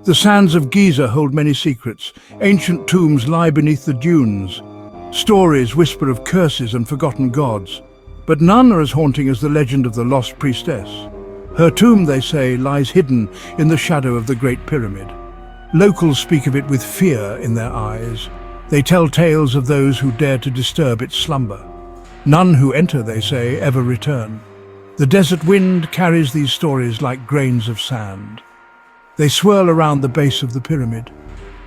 The sands of Giza hold many secrets. Ancient tombs lie beneath the dunes. Stories whisper of curses and forgotten gods. But none are as haunting as the legend of the lost priestess. Her tomb, they say, lies hidden in the shadow of the Great Pyramid. Locals speak of it with fear in their eyes. They tell tales of those who dare to disturb its slumber. None who enter, they say, ever return. The desert wind carries these stories like grains of sand. They swirl around the base of the pyramid.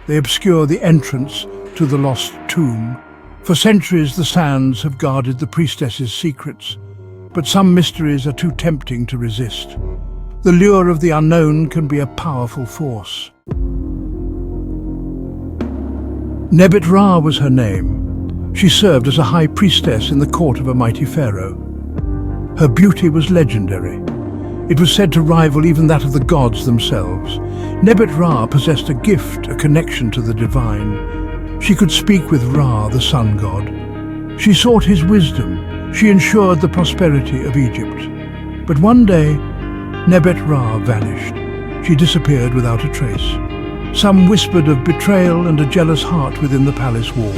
They obscure the entrance to the lost tomb. For centuries, the sands have guarded the priestess's secrets, but some mysteries are too tempting to resist. The lure of the unknown can be a powerful force. Nebet-Ra was her name. She served as a high priestess in the court of a mighty pharaoh. Her beauty was legendary. It was said to rival even that of the gods themselves. Nebet-Ra possessed a gift, a connection to the divine. She could speak with Ra, the sun god. She sought his wisdom. She ensured the prosperity of Egypt. But one day, Nebet-Ra vanished. She disappeared without a trace. Some whispered of betrayal and a jealous heart within the palace walls.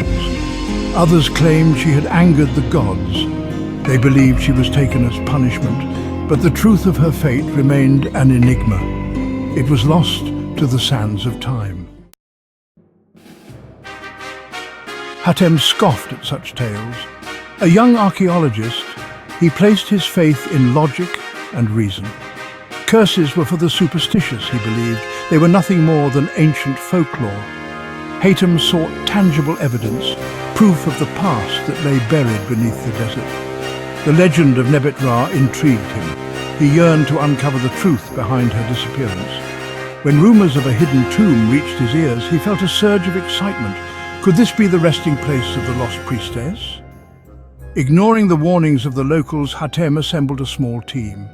Others claimed she had angered the gods. They believed she was taken as punishment, but the truth of her fate remained an enigma. It was lost to the sands of time. Hatem scoffed at such tales. A young archaeologist, he placed his faith in logic and reason. Curses were for the superstitious, he believed. They were nothing more than ancient folklore. Hatem sought tangible evidence, proof of the past that lay buried beneath the desert. The legend of Nebet-Ra intrigued him. He yearned to uncover the truth behind her disappearance. When rumors of a hidden tomb reached his ears, he felt a surge of excitement. Could this be the resting place of the lost priestess? Ignoring the warnings of the locals, Hatem assembled a small team.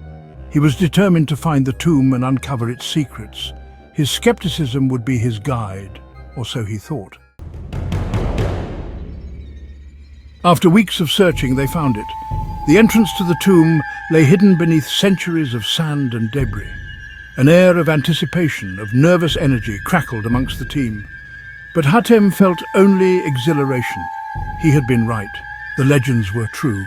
He was determined to find the tomb and uncover its secrets. His skepticism would be his guide, or so he thought. After weeks of searching, they found it. The entrance to the tomb lay hidden beneath centuries of sand and debris. An air of anticipation, of nervous energy, crackled amongst the team. But Hatem felt only exhilaration. He had been right. The legends were true.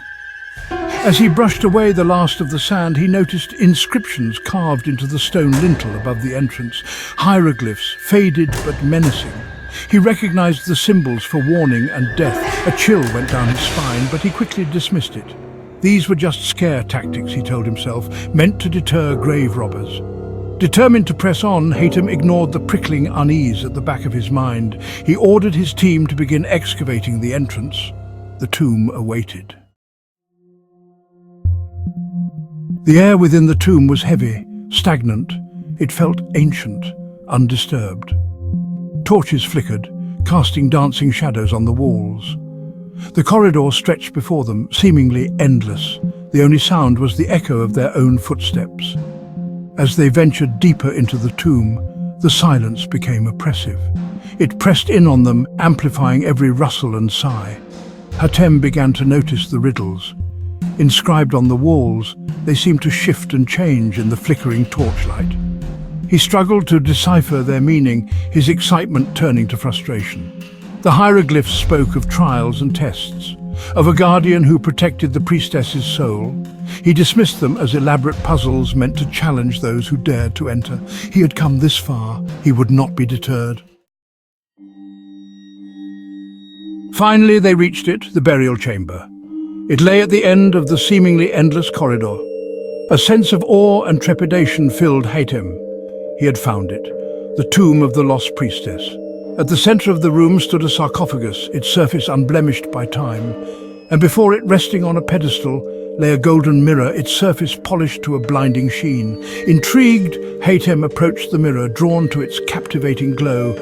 As he brushed away the last of the sand, he noticed inscriptions carved into the stone lintel above the entrance, hieroglyphs, faded but menacing. He recognized the symbols for warning and death. A chill went down his spine, but he quickly dismissed it. These were just scare tactics, he told himself, meant to deter grave robbers. Determined to press on, Hatem ignored the prickling unease at the back of his mind. He ordered his team to begin excavating the entrance. The tomb awaited. The air within the tomb was heavy, stagnant. It felt ancient, undisturbed. Torches flickered, casting dancing shadows on the walls. The corridor stretched before them, seemingly endless. The only sound was the echo of their own footsteps. As they ventured deeper into the tomb, the silence became oppressive. It pressed in on them, amplifying every rustle and sigh. Hatem began to notice the riddles. Inscribed on the walls, they seemed to shift and change in the flickering torchlight. He struggled to decipher their meaning, his excitement turning to frustration. The hieroglyphs spoke of trials and tests, of a guardian who protected the priestess's soul. He dismissed them as elaborate puzzles meant to challenge those who dared to enter. He had come this far, he would not be deterred. Finally, they reached it, the burial chamber. It lay at the end of the seemingly endless corridor. A sense of awe and trepidation filled Hatem. He had found it, the tomb of the lost priestess. At the center of the room stood a sarcophagus, its surface unblemished by time, and before it, resting on a pedestal, lay a golden mirror, its surface polished to a blinding sheen. Intrigued, Hatem approached the mirror, drawn to its captivating glow.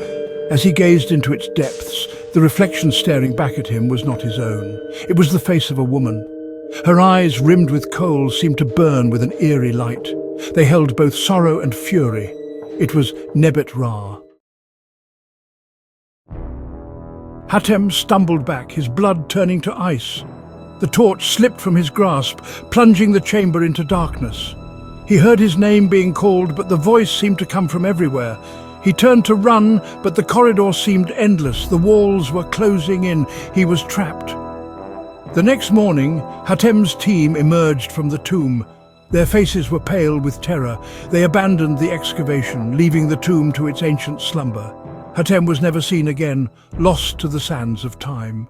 As he gazed into its depths, the reflection staring back at him was not his own. It was the face of a woman. Her eyes, rimmed with kohl, seemed to burn with an eerie light. They held both sorrow and fury. It was Nebet-Ra. Hatem stumbled back, his blood turning to ice. The torch slipped from his grasp, plunging the chamber into darkness. He heard his name being called, but the voice seemed to come from everywhere. He turned to run, but the corridor seemed endless. The walls were closing in. He was trapped. The next morning, Hatem's team emerged from the tomb. Their faces were pale with terror. They abandoned the excavation, leaving the tomb to its ancient slumber. Hatem was never seen again, lost to the sands of time.